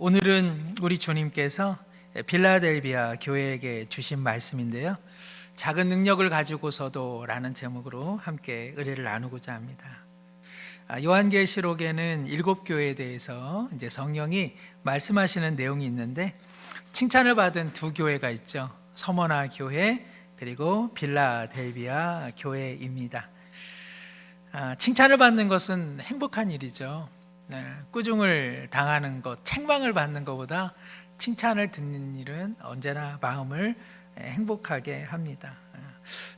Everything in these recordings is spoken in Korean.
오늘은 우리 주님께서 빌라델비아 교회에게 주신 말씀인데요, 작은 능력을 가지고서도 라는 제목으로 함께 의뢰를 나누고자 합니다. 요한계시록에는 7교회에 대해서 이제 성령이 말씀하시는 내용이 있는데, 칭찬을 받은 두 교회가 있죠. 서머나 교회 그리고 빌라델비아 교회입니다. 칭찬을 받는 것은 행복한 일이죠. 꾸중을 당하는 것, 책망을 받는 것보다 칭찬을 듣는 일은 언제나 마음을 행복하게 합니다.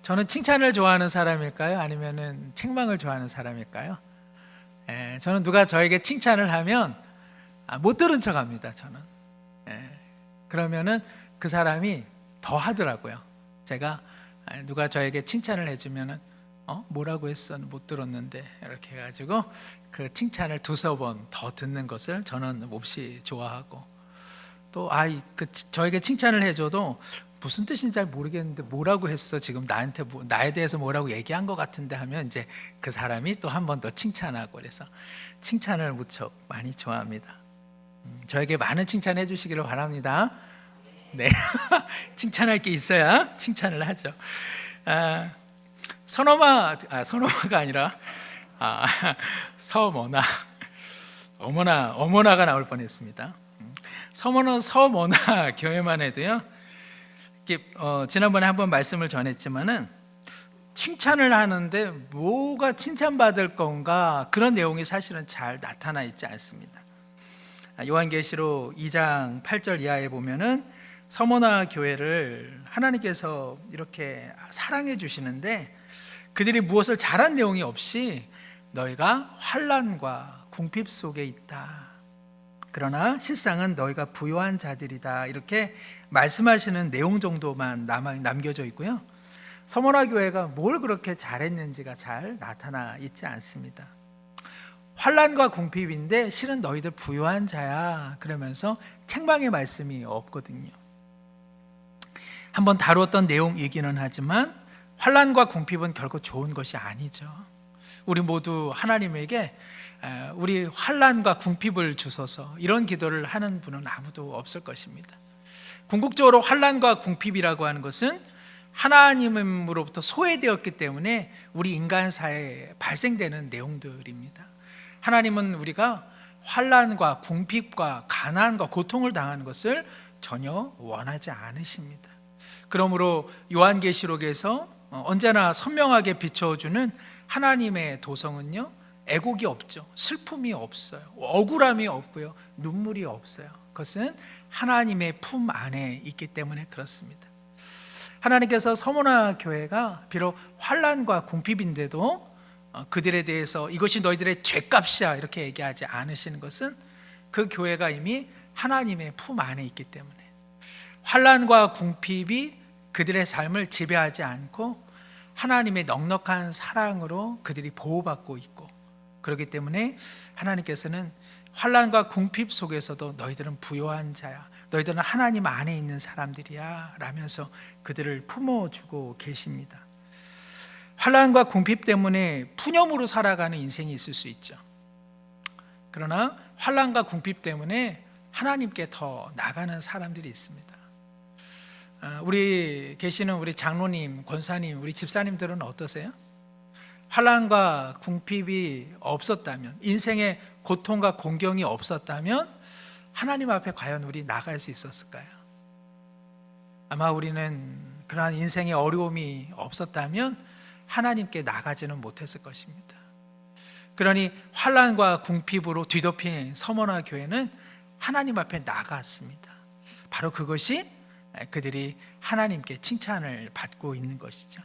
저는 칭찬을 좋아하는 사람일까요? 아니면 책망을 좋아하는 사람일까요? 저는 누가 저에게 칭찬을 하면 못 들은 척 합니다. 저는. 그러면은 그 사람이 더 하더라고요. 제가 누가 저에게 칭찬을 해주면은 뭐라고 했어? 못 들었는데, 이렇게 해가지고 그 칭찬을 두세 번 더 듣는 것을 저는 몹시 좋아하고, 또 저에게 칭찬을 해줘도 무슨 뜻인지 잘 모르겠는데 뭐라고 했어? 지금 나한테 나에 대해서 뭐라고 얘기한 것 같은데 하면 이제 그 사람이 또 한 번 더 칭찬하고, 그래서 칭찬을 무척 많이 좋아합니다. 저에게 많은 칭찬해 주시기를 바랍니다. 네, 칭찬할 게 있어야 칭찬을 하죠. 서머나가 아니라 서머나, 어머나가 나올 뻔했습니다. 서머나 교회만 해도요, 지난번에 한번 말씀을 전했지만은 칭찬을 하는데 뭐가 칭찬받을 건가, 그런 내용이 사실은 잘 나타나 있지 않습니다. 요한계시록 2장 8절 이하에 보면은 서머나 교회를 하나님께서 이렇게 사랑해 주시는데, 그들이 무엇을 잘한 내용이 없이 너희가 환난과 궁핍 속에 있다, 그러나 실상은 너희가 부요한 자들이다, 이렇게 말씀하시는 내용 정도만 남겨져 있고요, 서머나 교회가 뭘 그렇게 잘했는지가 잘 나타나 있지 않습니다. 환난과 궁핍인데 실은 너희들 부요한 자야, 그러면서 책망의 말씀이 없거든요. 한번 다루었던 내용이기는 하지만 환난과 궁핍은 결코 좋은 것이 아니죠. 우리 모두 하나님에게 우리 환난과 궁핍을 주소서, 이런 기도를 하는 분은 아무도 없을 것입니다. 궁극적으로 환난과 궁핍이라고 하는 것은 하나님으로부터 소외되었기 때문에 우리 인간사에 발생되는 내용들입니다. 하나님은 우리가 환난과 궁핍과 가난과 고통을 당하는 것을 전혀 원하지 않으십니다. 그러므로 요한계시록에서 언제나 선명하게 비춰주는 하나님의 도성은요, 애곡이 없죠. 슬픔이 없어요. 억울함이 없고요. 눈물이 없어요. 그것은 하나님의 품 안에 있기 때문에 그렇습니다. 하나님께서 서머나 교회가 비록 환난과 궁핍인데도 그들에 대해서 이것이 너희들의 죄값이야, 이렇게 얘기하지 않으시는 것은 그 교회가 이미 하나님의 품 안에 있기 때문에, 환난과 궁핍이 그들의 삶을 지배하지 않고 하나님의 넉넉한 사랑으로 그들이 보호받고 있고, 그렇기 때문에 하나님께서는 환난과 궁핍 속에서도 너희들은 부요한 자야, 너희들은 하나님 안에 있는 사람들이야 라면서 그들을 품어주고 계십니다. 환난과 궁핍 때문에 푸념으로 살아가는 인생이 있을 수 있죠. 그러나 환난과 궁핍 때문에 하나님께 더 나가는 사람들이 있습니다. 우리 계시는 우리 장로님, 권사님, 우리 집사님들은 어떠세요? 환난과 궁핍이 없었다면, 인생의 고통과 공경이 없었다면 하나님 앞에 과연 우리 나갈 수 있었을까요? 아마 우리는 그러한 인생의 어려움이 없었다면 하나님께 나가지는 못했을 것입니다. 그러니 환난과 궁핍으로 뒤덮인 서머나 교회는 하나님 앞에 나갔습니다. 바로 그것이 그들이 하나님께 칭찬을 받고 있는 것이죠.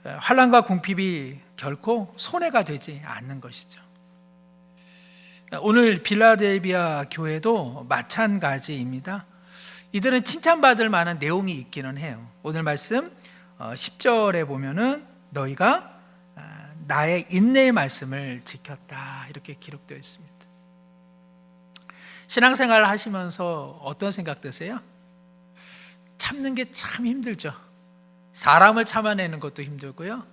환난과 궁핍이 결코 손해가 되지 않는 것이죠. 오늘 빌라델비아 교회도 마찬가지입니다. 이들은 칭찬받을 만한 내용이 있기는 해요. 오늘 말씀 10절에 보면은 너희가 나의 인내의 말씀을 지켰다, 이렇게 기록되어 있습니다. 신앙생활 하시면서 어떤 생각 드세요? 참는 게 참 힘들죠. 사람을 참아내는 것도 힘들고요,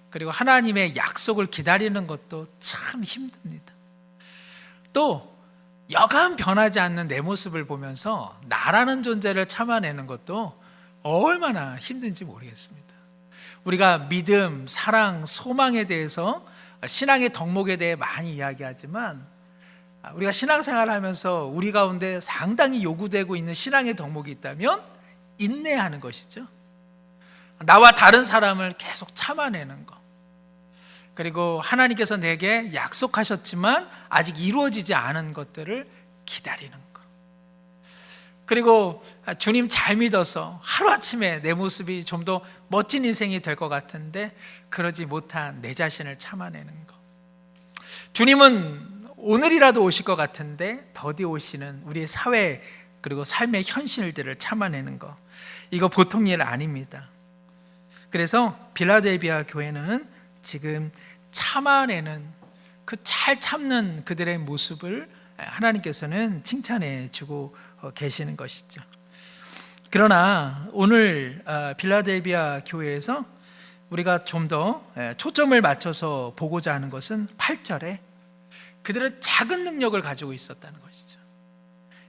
그리고 하나님의 약속을 기다리는 것도 참 힘듭니다. 또 여간 변하지 않는 내 모습을 보면서 나라는 존재를 참아내는 것도 얼마나 힘든지 모르겠습니다. 우리가 믿음, 사랑, 소망에 대해서 신앙의 덕목에 대해 많이 이야기하지만 우리가 신앙생활을 하면서 우리 가운데 상당히 요구되고 있는 신앙의 덕목이 있다면 인내하는 것이죠. 나와 다른 사람을 계속 참아내는 것. 그리고 하나님께서 내게 약속하셨지만 아직 이루어지지 않은 것들을 기다리는 것. 그리고 주님 잘 믿어서 하루아침에 내 모습이 좀 더 멋진 인생이 될 것 같은데 그러지 못한 내 자신을 참아내는 것. 주님은 오늘이라도 오실 것 같은데 더디 오시는 우리의 사회 그리고 삶의 현실들을 참아내는 것. 이거 보통 일 아닙니다. 그래서 빌라델비아 교회는 지금 참아내는 그 잘 참는 그들의 모습을 하나님께서는 칭찬해 주고 계시는 것이죠. 그러나 오늘 빌라델비아 교회에서 우리가 좀 더 초점을 맞춰서 보고자 하는 것은 8절에 그들은 작은 능력을 가지고 있었다는 것이죠.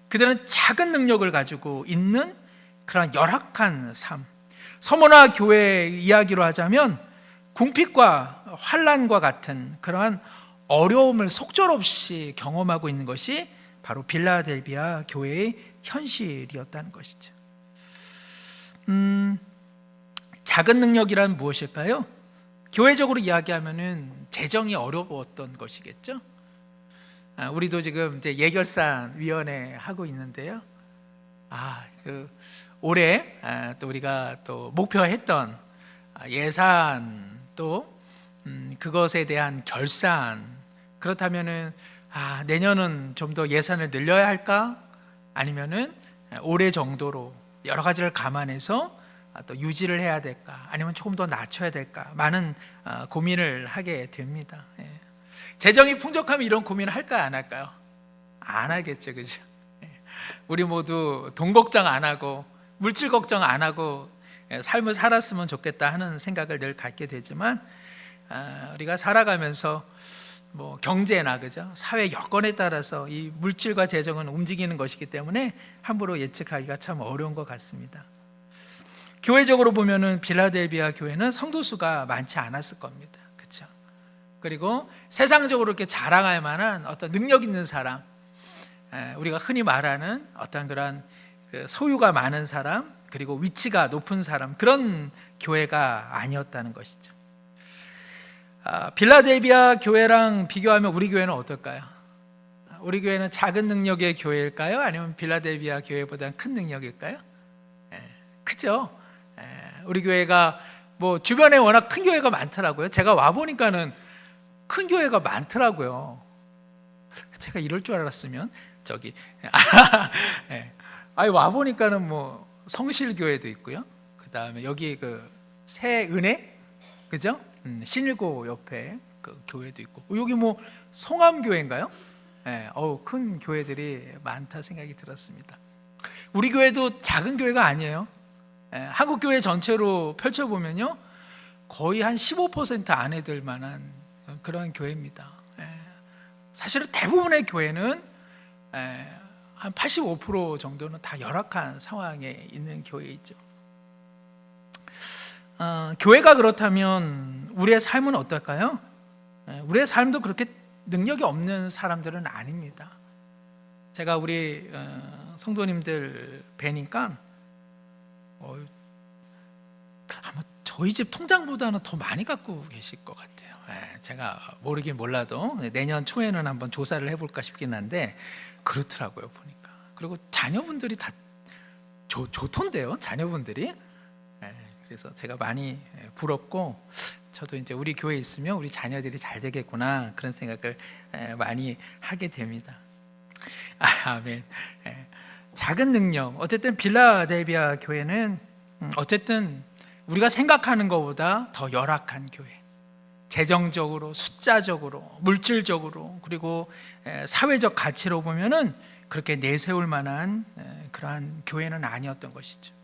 그들은 작은 능력을 가지고 있는 그런 열악한 삶. 서머나 교회 이야기로 하자면 궁핍과 환난과 같은 그러한 어려움을 속절없이 경험하고 있는 것이 바로 빌라델비아 교회의 현실이었다는 것이죠. 작은 능력이란 무엇일까요? 교회적으로 이야기하면은 재정이 어려웠던 것이겠죠. 우리도 지금 이제 예결산 위원회 하고 있는데요. 올해 또 우리가 또 목표했던 예산 또 그것에 대한 결산, 그렇다면은 내년은 좀 더 예산을 늘려야 할까? 아니면은 올해 정도로 여러 가지를 감안해서 또 유지를 해야 될까? 아니면 조금 더 낮춰야 될까? 많은 고민을 하게 됩니다. 재정이 풍족하면 이런 고민을 할까요? 안 할까요? 안 하겠죠, 그죠? 우리 모두 돈 걱정 안 하고 물질 걱정 안 하고 삶을 살았으면 좋겠다 하는 생각을 늘 갖게 되지만 우리가 살아가면서 뭐 경제나 그죠? 사회 여건에 따라서 이 물질과 재정은 움직이는 것이기 때문에 함부로 예측하기가 참 어려운 것 같습니다. 교회적으로 보면은 빌라델비아 교회는 성도 수가 많지 않았을 겁니다. 그렇죠? 그리고 세상적으로 이렇게 자랑할 만한 어떤 능력 있는 사람, 우리가 흔히 말하는 어떤 그런 소유가 많은 사람, 그리고 위치가 높은 사람, 그런 교회가 아니었다는 것이죠. 빌라델비아 교회랑 비교하면 우리 교회는 어떨까요? 우리 교회는 작은 능력의 교회일까요? 아니면 빌라델비아 교회보다 큰 능력일까요? 크죠? 우리 교회가 뭐 주변에 워낙 큰 교회가 많더라고요. 제가 와 보니까는 큰 교회가 많더라고요. 제가 이럴 줄 알았으면 와 보니까는 뭐 성실교회도 있고요. 그 다음에 여기 그 새은혜, 그죠? 신일고 옆에 그 교회도 있고, 여기 뭐 송암교회인가요? 큰 교회들이 많다 생각이 들었습니다. 우리 교회도 작은 교회가 아니에요. 한국 교회 전체로 펼쳐보면요, 거의 한 15% 안에 들 만한 그런 교회입니다. 사실은 대부분의 교회는 한 85% 정도는 다 열악한 상황에 있는 교회이죠. 교회가 그렇다면 우리의 삶은 어떨까요? 우리의 삶도 그렇게 능력이 없는 사람들은 아닙니다. 제가 우리 성도님들 뵈니까 아마 저희 집 통장보다는 더 많이 갖고 계실 것 같아요. 제가 모르긴 몰라도 내년 초에는 한번 조사를 해볼까 싶긴 한데 그렇더라고요, 보니까. 그리고 자녀분들이 다 좋던데요, 자녀분들이. 그래서 제가 많이 부럽고, 저도 이제 우리 교회에 있으면 우리 자녀들이 잘 되겠구나, 그런 생각을 많이 하게 됩니다. 아멘. 작은 능력, 어쨌든 빌라델비아 교회는 어쨌든 우리가 생각하는 것보다 더 열악한 교회, 재정적으로, 숫자적으로, 물질적으로, 그리고 사회적 가치로 보면은 그렇게 내세울 만한 그러한 교회는 아니었던 것이죠.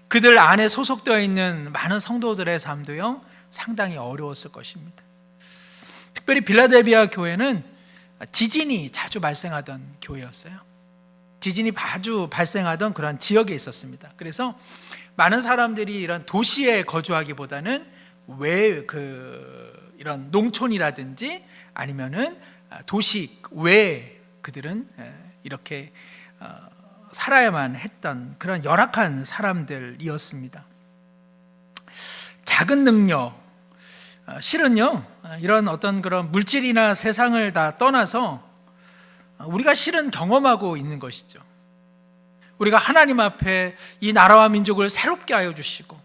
그들 안에 소속되어 있는 많은 성도들의 삶도요, 상당히 어려웠을 것입니다. 특별히 빌라델비아 교회는 지진이 자주 발생하던 교회였어요. 지진이 자주 발생하던 그런 지역에 있었습니다. 그래서 많은 사람들이 이런 도시에 거주하기보다는 이런 농촌이라든지 아니면은 도시 외에 그들은 이렇게 살아야만 했던 그런 열악한 사람들이었습니다. 작은 능력, 실은요, 이런 어떤 그런 물질이나 세상을 다 떠나서 우리가 실은 경험하고 있는 것이죠. 우리가 하나님 앞에 이 나라와 민족을 새롭게 하여 주시고,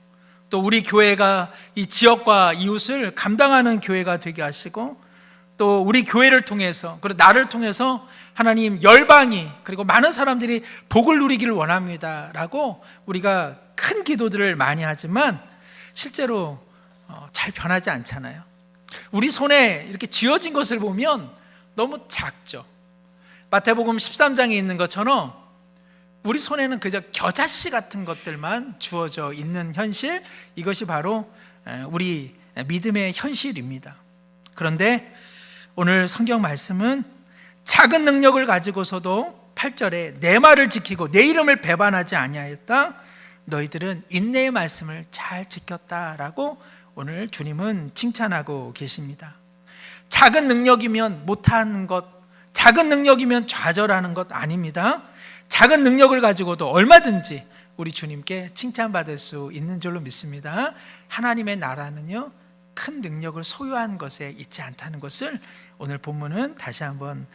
또 우리 교회가 이 지역과 이웃을 감당하는 교회가 되게 하시고, 또 우리 교회를 통해서, 그리고 나를 통해서 하나님 열방이, 그리고 많은 사람들이 복을 누리기를 원합니다 라고 우리가 큰 기도들을 많이 하지만 실제로 잘 변하지 않잖아요. 우리 손에 이렇게 쥐어진 것을 보면 너무 작죠. 마태복음 13장에 있는 것처럼 우리 손에는 그저 겨자씨 같은 것들만 주어져 있는 현실, 이것이 바로 우리 믿음의 현실입니다. 그런데 오늘 성경 말씀은 작은 능력을 가지고서도 8절에 내 말을 지키고 내 이름을 배반하지 아니하였다, 너희들은 인내의 말씀을 잘 지켰다라고 오늘 주님은 칭찬하고 계십니다. 작은 능력이면 못하는 것, 작은 능력이면 좌절하는 것 아닙니다. 작은 능력을 가지고도 얼마든지 우리 주님께 칭찬받을 수 있는 줄로 믿습니다. 하나님의 나라는요, 큰 능력을 소유한 것에 있지 않다는 것을 오늘 본문은 다시 한번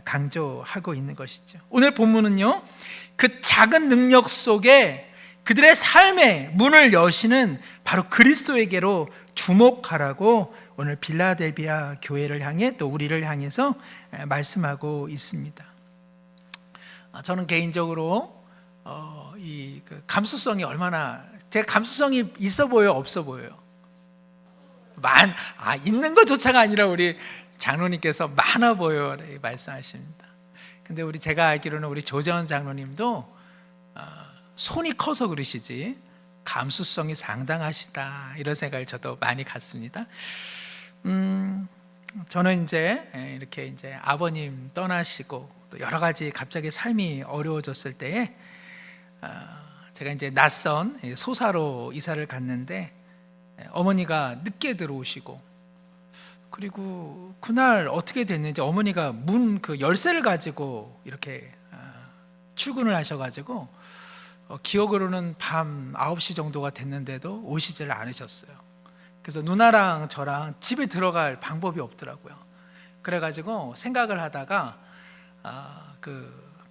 강조하고 있는 것이죠. 오늘 본문은요, 그 작은 능력 속에 그들의 삶의 문을 여시는 바로 그리스도에게로 주목하라고 오늘 빌라델비아 교회를 향해, 또 우리를 향해서 말씀하고 있습니다. 저는 개인적으로 이 감수성이 얼마나, 제가 감수성이 있어 보여요, 없어 보여요? 있는 것조차가 아니라 우리 장로님께서 많아 보여 말씀하십니다. 근데 제가 알기로는 우리 조재원 장로님도 손이 커서 그러시지 감수성이 상당하시다, 이런 생각을 저도 많이 갖습니다. 저는 이렇게 아버님 떠나시고 또 여러 가지 갑자기 삶이 어려워졌을 때에 제가 낯선 소사로 이사를 갔는데 어머니가 늦게 들어오시고, 그리고 그날 어떻게 됐는지 어머니가 문 열쇠를 가지고 이렇게 출근을 하셔가지고 기억으로는 밤 9시 정도가 됐는데도 오시질 않으셨어요. 그래서 누나랑 저랑 집에 들어갈 방법이 없더라고요. 그래가지고 생각을 하다가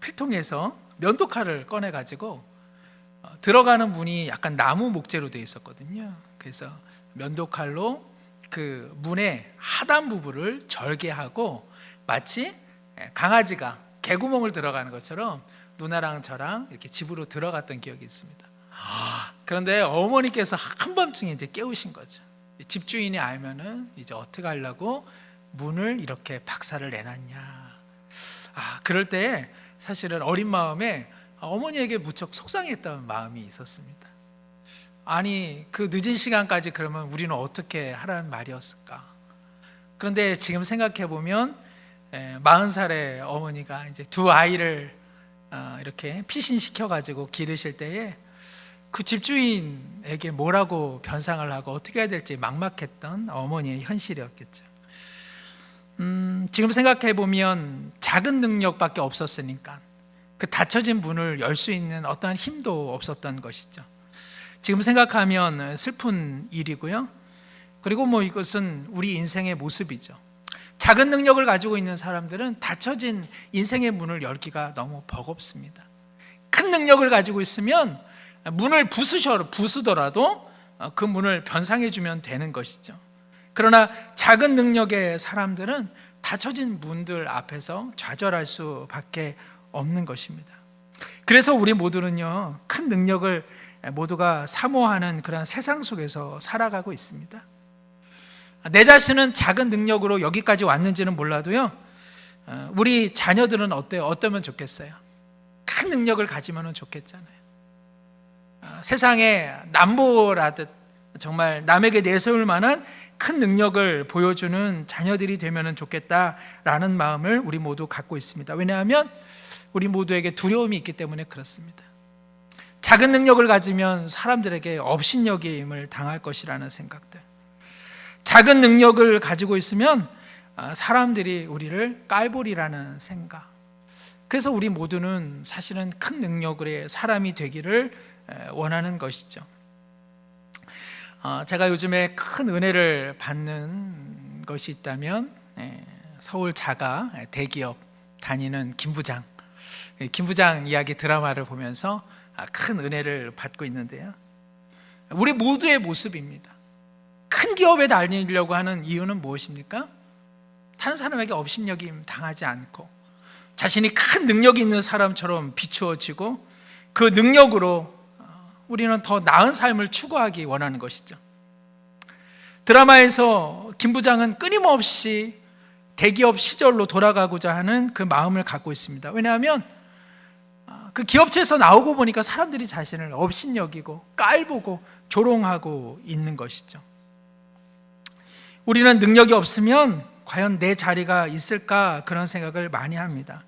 필통에서 면도칼을 꺼내가지고 들어가는 문이 약간 나무 목재로 되어 있었거든요. 그래서 면도칼로 그 문의 하단 부분을 절개하고 마치 강아지가 개구멍을 들어가는 것처럼 누나랑 저랑 이렇게 집으로 들어갔던 기억이 있습니다. 그런데 어머니께서 한밤중에 깨우신 거죠. 집주인이 알면은 이제 어떻게 하려고 문을 이렇게 박살을 내놨냐. 그럴 때 사실은 어린 마음에 어머니에게 무척 속상했던 마음이 있었습니다. 아니, 그 늦은 시간까지 그러면 우리는 어떻게 하라는 말이었을까? 그런데 지금 생각해 보면 40살의 어머니가 이제 두 아이를 이렇게 피신시켜 가지고 기르실 때에 그 집주인에게 뭐라고 변상을 하고 어떻게 해야 될지 막막했던 어머니의 현실이었겠죠. 지금 생각해 보면 작은 능력밖에 없었으니까 그 닫혀진 문을 열 수 있는 어떠한 힘도 없었던 것이죠. 지금 생각하면 슬픈 일이고요. 그리고 이것은 우리 인생의 모습이죠. 작은 능력을 가지고 있는 사람들은 닫혀진 인생의 문을 열기가 너무 버겁습니다. 큰 능력을 가지고 있으면 문을 부수더라도 그 문을 변상해 주면 되는 것이죠. 그러나 작은 능력의 사람들은 닫혀진 문들 앞에서 좌절할 수밖에 없는 것입니다. 그래서 우리 모두는요, 큰 능력을 모두가 사모하는 그런 세상 속에서 살아가고 있습니다. 내 자신은 작은 능력으로 여기까지 왔는지는 몰라도요, 우리 자녀들은 어때요? 어떠면 좋겠어요? 큰 능력을 가지면 좋겠잖아요. 세상에 남보라듯 정말 남에게 내세울 만한 큰 능력을 보여주는 자녀들이 되면 좋겠다라는 마음을 우리 모두 갖고 있습니다. 왜냐하면 우리 모두에게 두려움이 있기 때문에 그렇습니다. 작은 능력을 가지면 사람들에게 업신여김을 당할 것이라는 생각들, 작은 능력을 가지고 있으면 사람들이 우리를 깔보리라는 생각. 그래서 우리 모두는 사실은 큰 능력의 사람이 되기를 원하는 것이죠. 제가 요즘에 큰 은혜를 받는 것이 있다면 서울 자가 대기업 다니는 김 부장 이야기 드라마를 보면서 큰 은혜를 받고 있는데요, 우리 모두의 모습입니다. 큰 기업에 다니려고 하는 이유는 무엇입니까? 다른 사람에게 업신여김 당하지 않고 자신이 큰 능력이 있는 사람처럼 비추어지고 그 능력으로 우리는 더 나은 삶을 추구하기 원하는 것이죠. 드라마에서 김 부장은 끊임없이 대기업 시절로 돌아가고자 하는 그 마음을 갖고 있습니다. 왜냐하면 그 기업체에서 나오고 보니까 사람들이 자신을 업신여기고 깔보고 조롱하고 있는 것이죠. 우리는 능력이 없으면 과연 내 자리가 있을까, 그런 생각을 많이 합니다.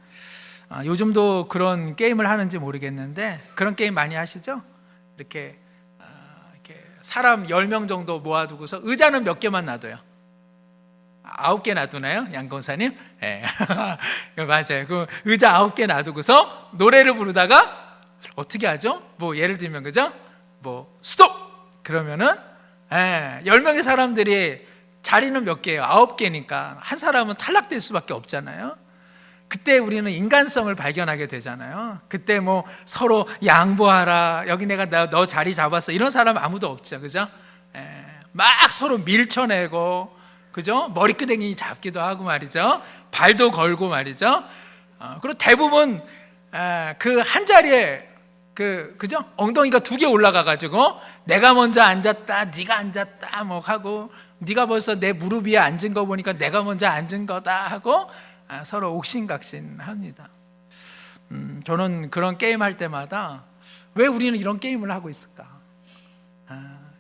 요즘도 그런 게임을 하는지 모르겠는데 그런 게임 많이 하시죠? 이렇게 사람 10명 정도 모아두고서 의자는 몇 개만 놔둬요? 9개 놔두나요? 양 권사님? 네. 맞아요. 그 의자 9개 놔두고서 노래를 부르다가 어떻게 하죠? 뭐 예를 들면 그죠? 뭐 스톱! 그러면은 10명의 사람들이 자리는 몇 개예요? 9개니까 한 사람은 탈락될 수밖에 없잖아요. 그때 우리는 인간성을 발견하게 되잖아요. 그때 뭐 서로 양보하라, 여기 내가 너 자리 잡았어, 이런 사람 아무도 없죠. 그죠? 막 서로 밀쳐내고, 그죠? 머리끄댕이 잡기도 하고 말이죠. 발도 걸고 말이죠. 그리고 대부분 그 한 자리에 그죠? 엉덩이가 2개 올라가가지고 내가 먼저 앉았다, 네가 앉았다 뭐 하고, 네가 벌써 내 무릎 위에 앉은 거 보니까 내가 먼저 앉은 거다 하고 서로 옥신각신합니다. 저는 그런 게임 할 때마다 왜 우리는 이런 게임을 하고 있을까?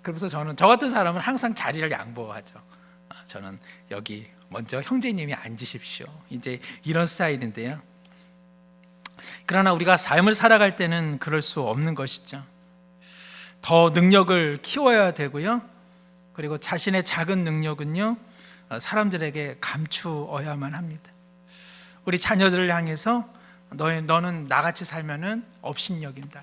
그래서 저는 저 같은 사람은 항상 자리를 양보하죠. 저는 여기 먼저 형제님이 앉으십시오. 이제 이런 스타일인데요. 그러나 우리가 삶을 살아갈 때는 그럴 수 없는 것이죠. 더 능력을 키워야 되고요. 그리고 자신의 작은 능력은요, 사람들에게 감추어야만 합니다. 우리 자녀들을 향해서 너는 나같이 살면은 업신여긴다.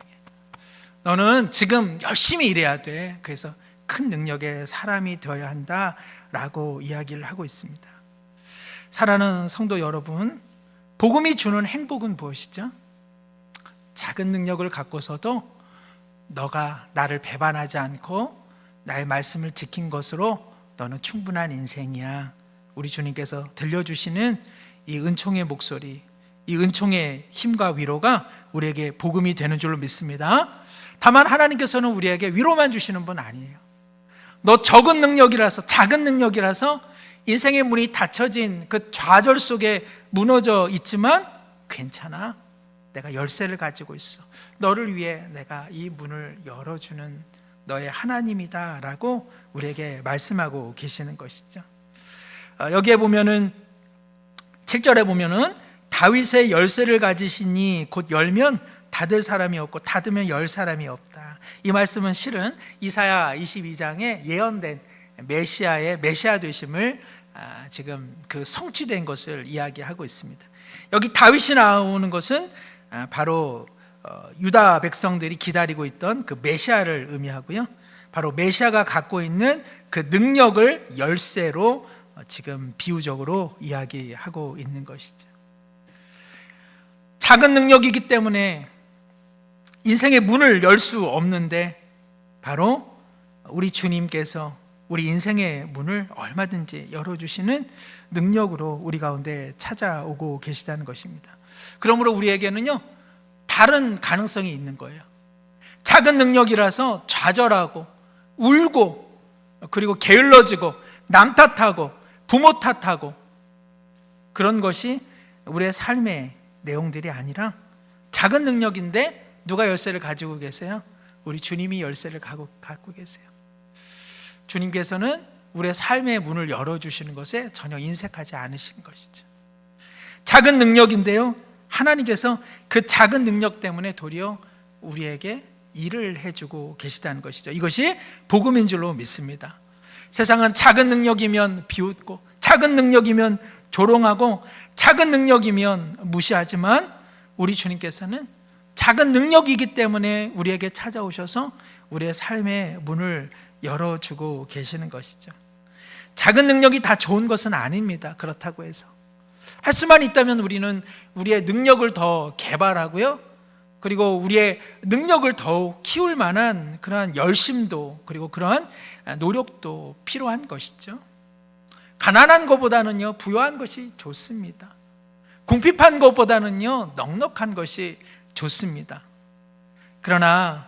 너는 지금 열심히 일해야 돼. 그래서 큰 능력의 사람이 되어야 한다라고 이야기를 하고 있습니다. 사랑하는 성도 여러분, 복음이 주는 행복은 무엇이죠? 작은 능력을 갖고서도 너가 나를 배반하지 않고 나의 말씀을 지킨 것으로 너는 충분한 인생이야. 우리 주님께서 들려주시는 이 은총의 목소리, 이 은총의 힘과 위로가 우리에게 복음이 되는 줄로 믿습니다. 다만 하나님께서는 우리에게 위로만 주시는 분 아니에요. 너 적은 능력이라서, 작은 능력이라서 인생의 문이 닫혀진 그 좌절 속에 무너져 있지만 괜찮아. 내가 열쇠를 가지고 있어. 너를 위해 내가 이 문을 열어주는 너의 하나님이다 라고 우리에게 말씀하고 계시는 것이죠. 여기에 보면은 7절에 보면은 다윗의 열쇠를 가지시니 곧 열면 닫을 사람이 없고 닫으면 열 사람이 없다. 이 말씀은 실은 이사야 22장에 예언된 메시아의 메시아 되심을 지금 그 성취된 것을 이야기하고 있습니다. 여기 다윗이 나오는 것은 바로 유다 백성들이 기다리고 있던 그 메시아를 의미하고요. 바로 메시아가 갖고 있는 그 능력을 열쇠로 지금 비유적으로 이야기하고 있는 것이죠. 작은 능력이기 때문에 인생의 문을 열 수 없는데 바로 우리 주님께서 우리 인생의 문을 얼마든지 열어주시는 능력으로 우리 가운데 찾아오고 계시다는 것입니다. 그러므로 우리에게는요, 다른 가능성이 있는 거예요. 작은 능력이라서 좌절하고 울고 그리고 게을러지고 남 탓하고 부모 탓하고 그런 것이 우리의 삶의 내용들이 아니라 작은 능력인데 누가 열쇠를 가지고 계세요? 우리 주님이 열쇠를 갖고 계세요. 주님께서는 우리의 삶의 문을 열어주시는 것에 전혀 인색하지 않으신 것이죠. 작은 능력인데요, 하나님께서 그 작은 능력 때문에 도리어 우리에게 일을 해주고 계시다는 것이죠. 이것이 복음인 줄로 믿습니다. 세상은 작은 능력이면 비웃고, 작은 능력이면 조롱하고, 작은 능력이면 무시하지만 우리 주님께서는 작은 능력이기 때문에 우리에게 찾아오셔서 우리의 삶의 문을 열어주고 계시는 것이죠. 작은 능력이 다 좋은 것은 아닙니다. 그렇다고 해서 할 수만 있다면 우리는 우리의 능력을 더 개발하고요, 그리고 우리의 능력을 더욱 키울 만한 그러한 열심도, 그리고 그러한 노력도 필요한 것이죠. 가난한 것보다는요, 부유한 것이 좋습니다. 궁핍한 것보다는요, 넉넉한 것이 좋습니다. 그러나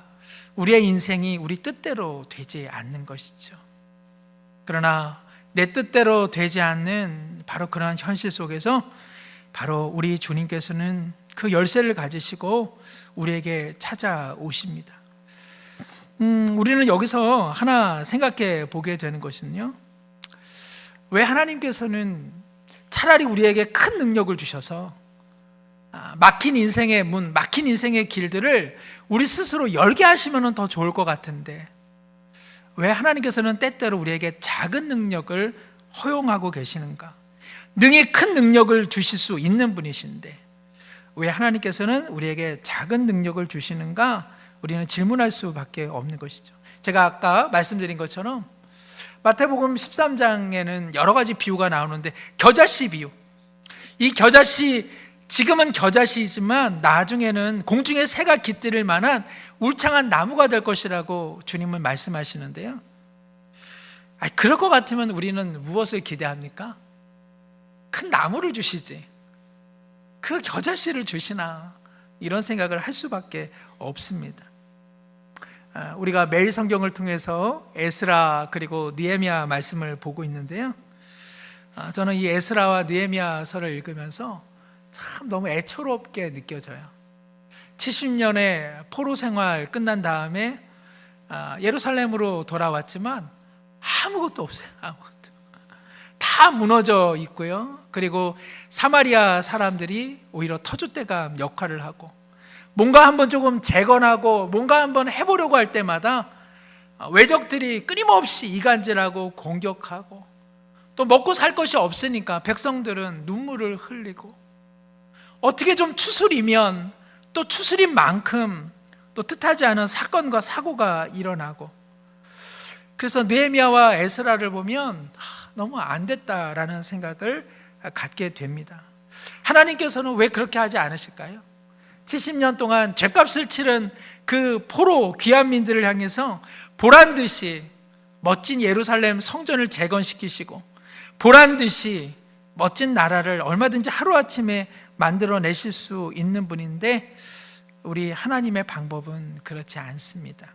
우리의 인생이 우리 뜻대로 되지 않는 것이죠. 그러나 내 뜻대로 되지 않는 바로 그러한 현실 속에서 바로 우리 주님께서는 그 열쇠를 가지시고 우리에게 찾아오십니다. 우리는 여기서 하나 생각해 보게 되는 것은요, 왜 하나님께서는 차라리 우리에게 큰 능력을 주셔서 막힌 인생의 문, 막힌 인생의 길들을 우리 스스로 열게 하시면 더 좋을 것 같은데, 왜 하나님께서는 때때로 우리에게 작은 능력을 허용하고 계시는가? 능히 큰 능력을 주실 수 있는 분이신데 왜 하나님께서는 우리에게 작은 능력을 주시는가? 우리는 질문할 수밖에 없는 것이죠. 제가 아까 말씀드린 것처럼 마태복음 13장에는 여러 가지 비유가 나오는데, 겨자씨 비유, 이 겨자씨, 지금은 겨자씨이지만 나중에는 공중에 새가 깃들일 만한 울창한 나무가 될 것이라고 주님은 말씀하시는데요, 그럴 것 같으면 우리는 무엇을 기대합니까? 큰 나무를 주시지 그 겨자씨를 주시나, 이런 생각을 할 수밖에 없습니다. 우리가 매일 성경을 통해서 에스라 그리고 느헤미야 말씀을 보고 있는데요, 저는 이 에스라와 느헤미야서를 읽으면서 참 너무 애처롭게 느껴져요. 70년의 포로 생활 끝난 다음에 예루살렘으로 돌아왔지만 아무것도 없어요. 아무것도. 다 무너져 있고요, 그리고 사마리아 사람들이 오히려 터줏대감 역할을 하고, 뭔가 한번 조금 재건하고 뭔가 한번 해보려고 할 때마다 외적들이 끊임없이 이간질하고 공격하고, 또 먹고 살 것이 없으니까 백성들은 눈물을 흘리고, 어떻게 좀 추스리면 또 추스린 만큼 또 뜻하지 않은 사건과 사고가 일어나고, 그래서 느헤미야와 에스라를 보면 너무 안 됐다라는 생각을 갖게 됩니다. 하나님께서는 왜 그렇게 하지 않으실까요? 70년 동안 죗값을 치른 그 포로 귀환민들을 향해서 보란듯이 멋진 예루살렘 성전을 재건시키시고, 보란듯이 멋진 나라를 얼마든지 하루아침에 만들어내실 수 있는 분인데, 우리 하나님의 방법은 그렇지 않습니다.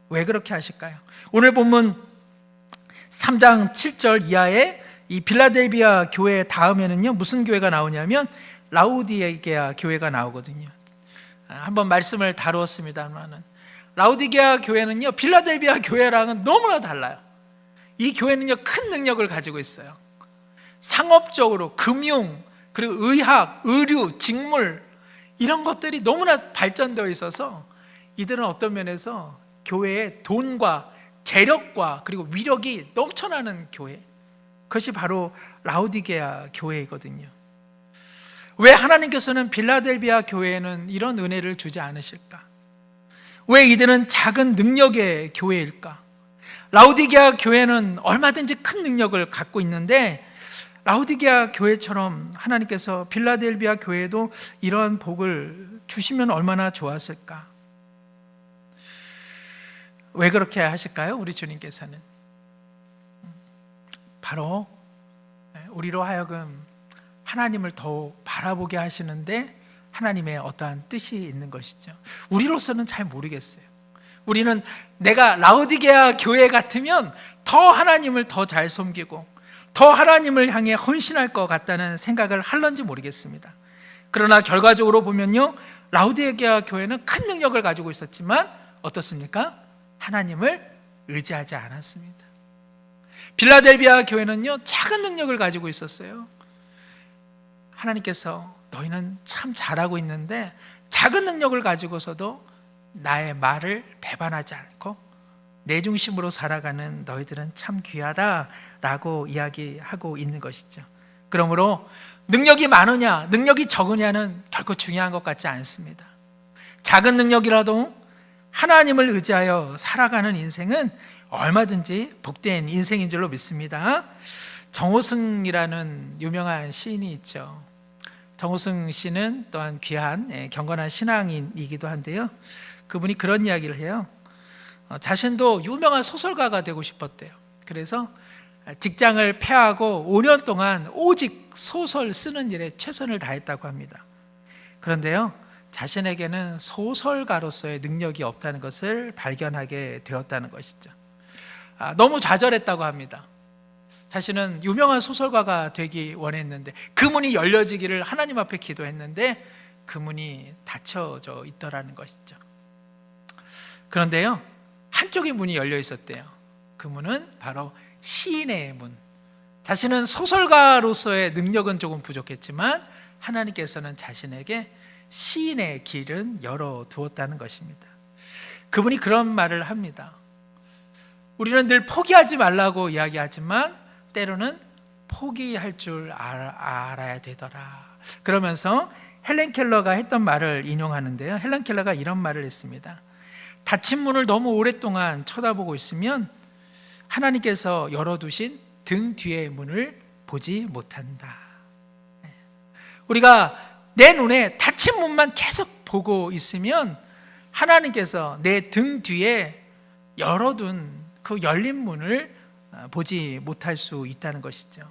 왜 그렇게 하실까요? 오늘 본문 3장 7절 이하에 이 빌라델비아 교회 다음에는요, 무슨 교회가 나오냐면 라우디게아 교회가 나오거든요. 한번 말씀을 다루었습니다만은, 라우디게아 교회는요, 빌라델비아 교회랑은 너무나 달라요. 이 교회는요, 큰 능력을 가지고 있어요. 상업적으로 금융, 그리고 의학, 의류, 직물, 이런 것들이 너무나 발전되어 있어서 이들은 어떤 면에서 교회의 돈과 재력과 그리고 위력이 넘쳐나는 교회, 그것이 바로 라우디게아 교회이거든요. 왜 하나님께서는 빌라델비아 교회에는 이런 은혜를 주지 않으실까? 왜 이들은 작은 능력의 교회일까? 라우디게아 교회는 얼마든지 큰 능력을 갖고 있는데, 라우디게아 교회처럼 하나님께서 빌라델비아 교회에도 이러한 복을 주시면 얼마나 좋았을까? 왜 그렇게 하실까요? 우리 주님께서는 바로 우리로 하여금 하나님을 더욱 바라보게 하시는데 하나님의 어떠한 뜻이 있는 것이죠. 우리로서는 잘 모르겠어요. 우리는 내가 라우디게아 교회 같으면 더 하나님을 더 잘 섬기고 더 하나님을 향해 헌신할 것 같다는 생각을 할런지 모르겠습니다. 그러나 결과적으로 보면요, 라우디게아 교회는 큰 능력을 가지고 있었지만 어떻습니까? 하나님을 의지하지 않았습니다. 빌라델비아 교회는요, 작은 능력을 가지고 있었어요. 하나님께서 너희는 참 잘하고 있는데 작은 능력을 가지고서도 나의 말을 배반하지 않고 내 중심으로 살아가는 너희들은 참 귀하다라고 이야기하고 있는 것이죠. 그러므로 능력이 많으냐 능력이 적으냐는 결코 중요한 것 같지 않습니다. 작은 능력이라도 하나님을 의지하여 살아가는 인생은 얼마든지 복된 인생인 줄로 믿습니다. 정호승이라는 유명한 시인이 있죠. 정호승 씨는 또한 귀한 경건한 신앙인이기도 한데요, 그분이 그런 이야기를 해요. 자신도 유명한 소설가가 되고 싶었대요. 그래서 직장을 폐하고 5년 동안 오직 소설 쓰는 일에 최선을 다했다고 합니다. 그런데요, 자신에게는 소설가로서의 능력이 없다는 것을 발견하게 되었다는 것이죠. 너무 좌절했다고 합니다. 자신은 유명한 소설가가 되기 원했는데 그 문이 열려지기를 하나님 앞에 기도했는데 그 문이 닫혀져 있더라는 것이죠. 그런데요, 한쪽의 문이 열려 있었대요. 그 문은 바로 시인의 문. 자신은 소설가로서의 능력은 조금 부족했지만 하나님께서는 자신에게 시인의 길은 열어두었다는 것입니다. 그분이 그런 말을 합니다. 우리는 늘 포기하지 말라고 이야기하지만 때로는 포기할 줄 알아야 되더라. 그러면서 헬렌 켈러가 했던 말을 인용하는데요, 헬렌 켈러가 이런 말을 했습니다. 닫힌 문을 너무 오랫동안 쳐다보고 있으면 하나님께서 열어두신 등 뒤의 문을 보지 못한다. 우리가 내 눈에 닫힌 문만 계속 보고 있으면 하나님께서 내 등 뒤에 열어둔 그 열린 문을 보지 못할 수 있다는 것이죠.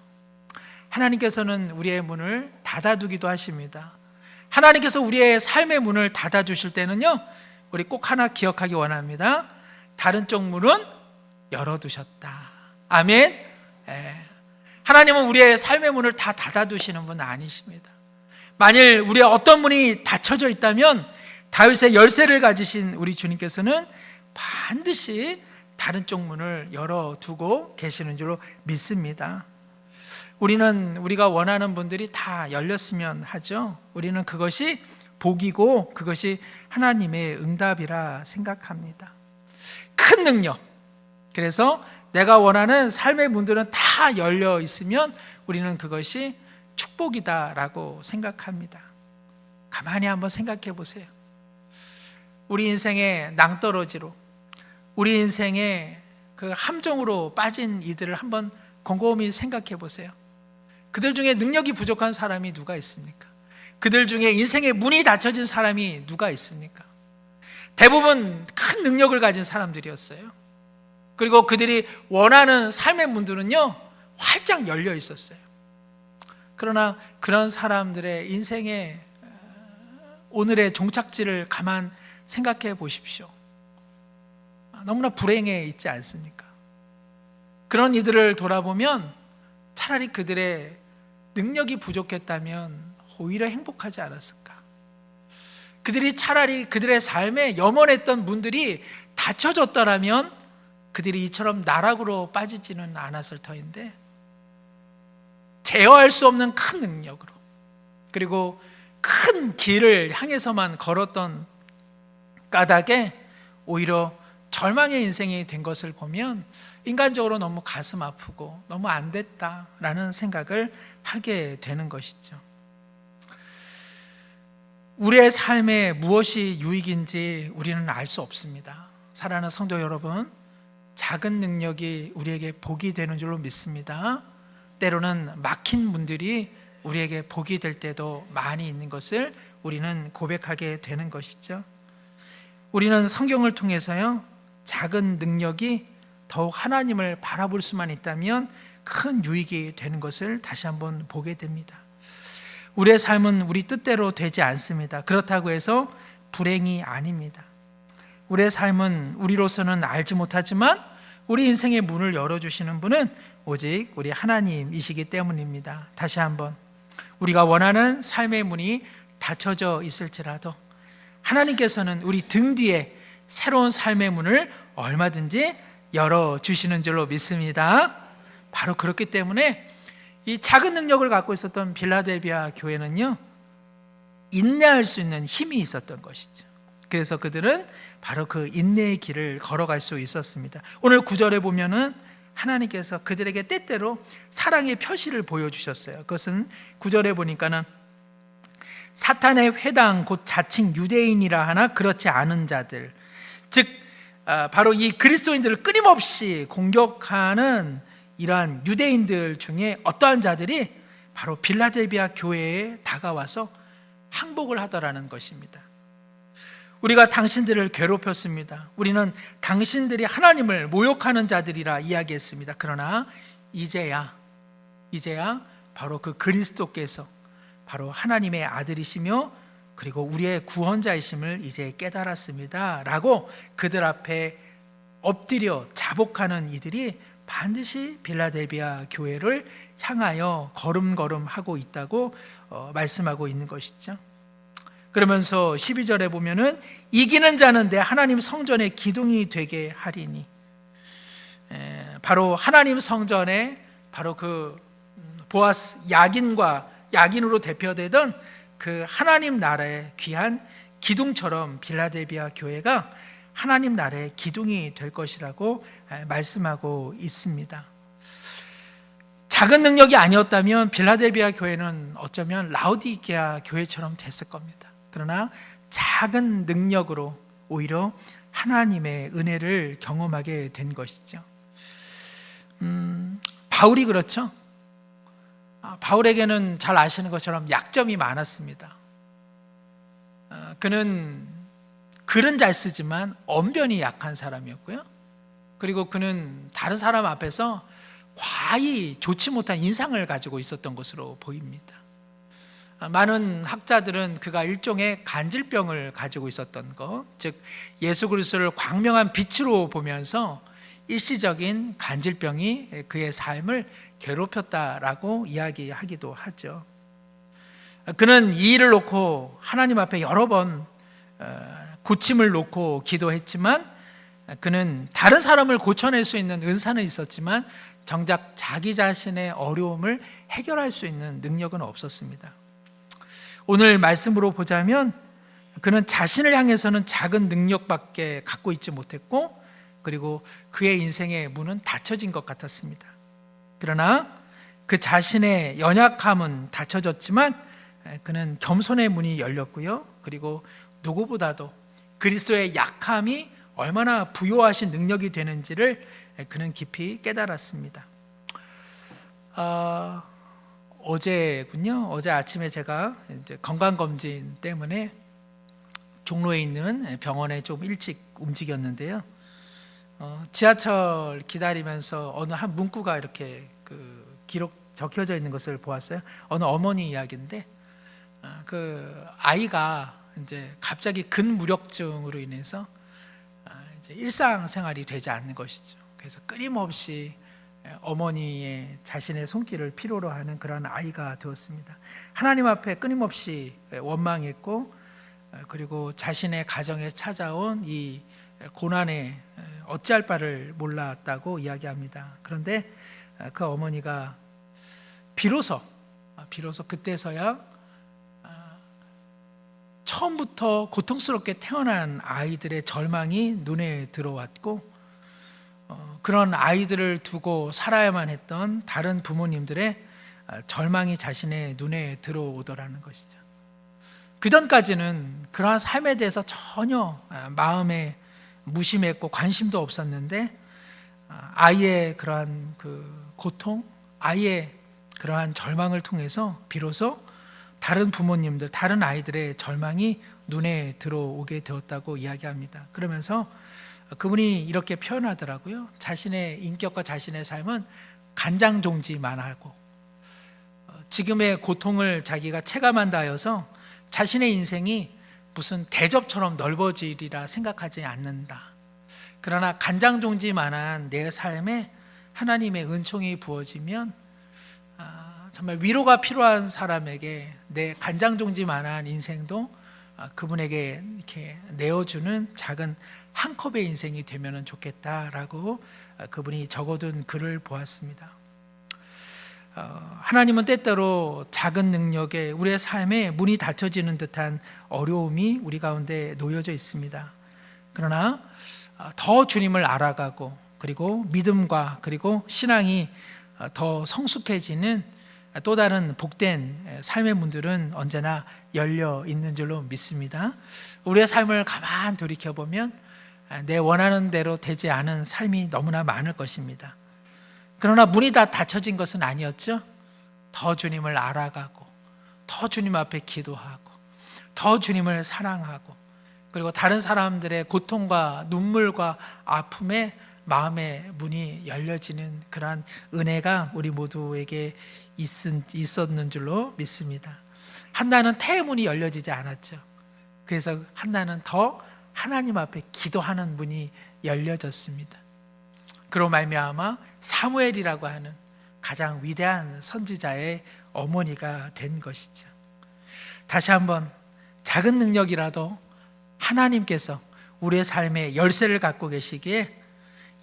하나님께서는 우리의 문을 닫아두기도 하십니다. 하나님께서 우리의 삶의 문을 닫아주실 때는요, 우리 꼭 하나 기억하기 원합니다. 다른 쪽 문은 열어두셨다. 아멘. 하나님은 우리의 삶의 문을 다 닫아두시는 분 아니십니다. 만일 우리의 어떤 문이 닫혀져 있다면 다윗의 열쇠를 가지신 우리 주님께서는 반드시 다른 쪽 문을 열어두고 계시는 줄로 믿습니다. 우리가 원하는 분들이 다 열렸으면 하죠. 우리는 그것이 복이고 그것이 하나님의 응답이라 생각합니다. 큰 능력. 그래서 내가 원하는 삶의 문들은 다 열려 있으면 우리는 그것이 축복이다라고 생각합니다. 가만히 한번 생각해 보세요. 우리 인생의 낭떠러지로, 우리 인생의 그 함정으로 빠진 이들을 한번 곰곰이 생각해 보세요. 그들 중에 능력이 부족한 사람이 누가 있습니까? 그들 중에 인생의 문이 닫혀진 사람이 누가 있습니까? 대부분 큰 능력을 가진 사람들이었어요. 그리고 그들이 원하는 삶의 문들은요, 활짝 열려 있었어요. 그러나 그런 사람들의 인생의 오늘의 종착지를 가만 생각해 보십시오. 너무나 불행해 있지 않습니까? 그런 이들을 돌아보면 차라리 그들의 능력이 부족했다면 오히려 행복하지 않았을까? 그들이 차라리 그들의 삶에 염원했던 문들이 닫혀졌더라면 그들이 이처럼 나락으로 빠지지는 않았을 터인데, 제어할 수 없는 큰 능력으로, 그리고 큰 길을 향해서만 걸었던 까닭에 오히려 절망의 인생이 된 것을 보면 인간적으로 너무 가슴 아프고 너무 안 됐다라는 생각을 하게 되는 것이죠. 우리의 삶에 무엇이 유익인지 우리는 알 수 없습니다. 사랑하는 성도 여러분, 작은 능력이 우리에게 복이 되는 줄로 믿습니다. 때로는 막힌 문들이 우리에게 복이 될 때도 많이 있는 것을 우리는 고백하게 되는 것이죠. 우리는 성경을 통해서요, 작은 능력이 더욱 하나님을 바라볼 수만 있다면 큰 유익이 되는 것을 다시 한번 보게 됩니다. 우리의 삶은 우리 뜻대로 되지 않습니다. 그렇다고 해서 불행이 아닙니다. 우리의 삶은 우리로서는 알지 못하지만 우리 인생의 문을 열어주시는 분은 오직 우리 하나님이시기 때문입니다. 다시 한번, 우리가 원하는 삶의 문이 닫혀져 있을지라도 하나님께서는 우리 등 뒤에 새로운 삶의 문을 얼마든지 열어주시는 줄로 믿습니다. 바로 그렇기 때문에 이 작은 능력을 갖고 있었던 빌라델비아 교회는요, 인내할 수 있는 힘이 있었던 것이죠. 그래서 그들은 바로 그 인내의 길을 걸어갈 수 있었습니다. 오늘 9절에 보면은 하나님께서 그들에게 때때로 사랑의 표시를 보여주셨어요. 그것은 9절에 보니까는 사탄의 회당 곧 자칭 유대인이라 하나 그렇지 않은 자들, 즉 바로 이 그리스도인들을 끊임없이 공격하는 이러한 유대인들 중에 어떠한 자들이 바로 빌라델비아 교회에 다가와서 항복을 하더라는 것입니다. 우리가 당신들을 괴롭혔습니다. 우리는 당신들이 하나님을 모욕하는 자들이라 이야기했습니다. 그러나 이제야 바로 그 그리스도께서 바로 하나님의 아들이시며 그리고 우리의 구원자이심을 이제 깨달았습니다 라고 그들 앞에 엎드려 자복하는 이들이 반드시 빌라델비아 교회를 향하여 걸음걸음하고 있다고 말씀하고 있는 것이죠. 그러면서 12절에 보면은 이기는 자는 내 하나님 성전의 기둥이 되게 하리니, 바로 하나님 성전에 바로 그 보아스 야긴으로 대표되던 그 하나님 나라의 귀한 기둥처럼 빌라델비아 교회가 하나님 나라의 기둥이 될 것이라고 말씀하고 있습니다. 작은 능력이 아니었다면 빌라델비아 교회는 어쩌면 라오디게아 교회처럼 됐을 겁니다. 그러나 작은 능력으로 오히려 하나님의 은혜를 경험하게 된 것이죠. 바울이 그렇죠. 바울에게는 잘 아시는 것처럼 약점이 많았습니다. 그는 글은 잘 쓰지만 언변이 약한 사람이었고요. 그리고 그는 다른 사람 앞에서 과히 좋지 못한 인상을 가지고 있었던 것으로 보입니다. 많은 학자들은 그가 일종의 간질병을 가지고 있었던 것, 즉 예수 그리스도를 광명한 빛으로 보면서 일시적인 간질병이 그의 삶을 괴롭혔다라고 이야기하기도 하죠. 그는 이 일을 놓고 하나님 앞에 여러 번 고침을 놓고 기도했지만, 그는 다른 사람을 고쳐낼 수 있는 은사는 있었지만 정작 자기 자신의 어려움을 해결할 수 있는 능력은 없었습니다. 오늘 말씀으로 보자면 그는 자신을 향해서는 작은 능력밖에 갖고 있지 못했고, 그리고 그의 인생의 문은 닫혀진 것 같았습니다. 그러나 그 자신의 연약함은 닫혀졌지만 그는 겸손의 문이 열렸고요. 그리고 누구보다도 그리스도의 약함이 얼마나 부요하신 능력이 되는지를 그는 깊이 깨달았습니다. 어제군요. 어제 아침에 제가 이제 건강검진 때문에 종로에 있는 병원에 좀 일찍 움직였는데요. 지하철 기다리면서 어느 한 문구가 이렇게 그 기록 적혀져 있는 것을 보았어요. 어느 어머니 이야기인데, 그 아이가 이제 갑자기 근무력증으로 인해서 이제 일상생활이 되지 않는 것이죠. 그래서 끊임없이 어머니의 자신의 손길을 필요로 하는 그런 아이가 되었습니다. 하나님 앞에 끊임없이 원망했고, 그리고 자신의 가정에 찾아온 이 고난에 어찌할 바를 몰랐다고 이야기합니다. 그런데 그 어머니가 비로소 그때서야 처음부터 고통스럽게 태어난 아이들의 절망이 눈에 들어왔고, 그런 아이들을 두고 살아야만 했던 다른 부모님들의 절망이 자신의 눈에 들어오더라는 것이죠. 그전까지는 그러한 삶에 대해서 전혀 마음에 무심했고 관심도 없었는데, 아이의 그러한 그 고통, 아이의 그러한 절망을 통해서 비로소 다른 부모님들, 다른 아이들의 절망이 눈에 들어오게 되었다고 이야기합니다. 그러면서 그분이 이렇게 표현하더라고요. 자신의 인격과 자신의 삶은 간장종지만 하고, 지금의 고통을 자기가 체감한다 하여서 자신의 인생이 무슨 대접처럼 넓어지리라 생각하지 않는다. 그러나 간장종지만한 내 삶에 하나님의 은총이 부어지면 정말 위로가 필요한 사람에게 내 간장종지만한 인생도 그분에게 이렇게 내어주는 작은 한 컵의 인생이 되면 좋겠다라고 그분이 적어둔 글을 보았습니다. 하나님은 때때로 작은 능력에 우리의 삶에 문이 닫혀지는 듯한 어려움이 우리 가운데 놓여져 있습니다. 그러나 더 주님을 알아가고 그리고 믿음과 그리고 신앙이 더 성숙해지는 또 다른 복된 삶의 문들은 언제나 열려 있는 줄로 믿습니다. 우리의 삶을 가만 돌이켜보면 내 원하는 대로 되지 않은 삶이 너무나 많을 것입니다. 그러나 문이 다 닫혀진 것은 아니었죠. 더 주님을 알아가고 더 주님 앞에 기도하고 더 주님을 사랑하고 그리고 다른 사람들의 고통과 눈물과 아픔에 마음의 문이 열려지는 그러한 은혜가 우리 모두에게 있었는 줄로 믿습니다. 한나는 태문이 열려지지 않았죠. 그래서 한나는 더 하나님 앞에 기도하는 문이 열려졌습니다. 그로 말미암아 사무엘이라고 하는 가장 위대한 선지자의 어머니가 된 것이죠. 다시 한번 작은 능력이라도 하나님께서 우리의 삶에 열쇠를 갖고 계시기에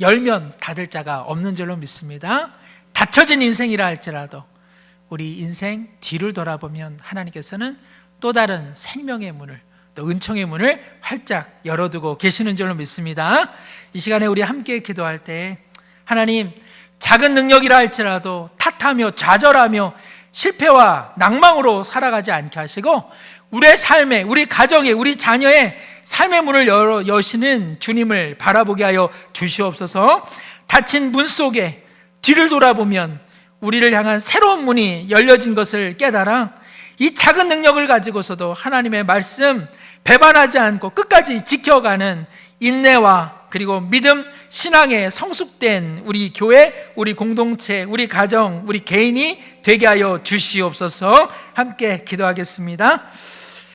열면 닫을 자가 없는 줄로 믿습니다. 닫혀진 인생이라 할지라도 우리 인생 뒤를 돌아보면 하나님께서는 또 다른 생명의 문을 또 은총의 문을 활짝 열어두고 계시는 줄로 믿습니다. 이 시간에 우리 함께 기도할 때 하나님, 작은 능력이라 할지라도 탓하며 좌절하며 실패와 낭망으로 살아가지 않게 하시고 우리의 삶에, 우리 가정에, 우리 자녀의 삶의 문을 여시는 주님을 바라보게 하여 주시옵소서. 닫힌 문 속에 뒤를 돌아보면 우리를 향한 새로운 문이 열려진 것을 깨달아 이 작은 능력을 가지고서도 하나님의 말씀 배반하지 않고 끝까지 지켜가는 인내와 그리고 믿음, 신앙에 성숙된 우리 교회, 우리 공동체, 우리 가정, 우리 개인이 되게 하여 주시옵소서. 함께 기도하겠습니다.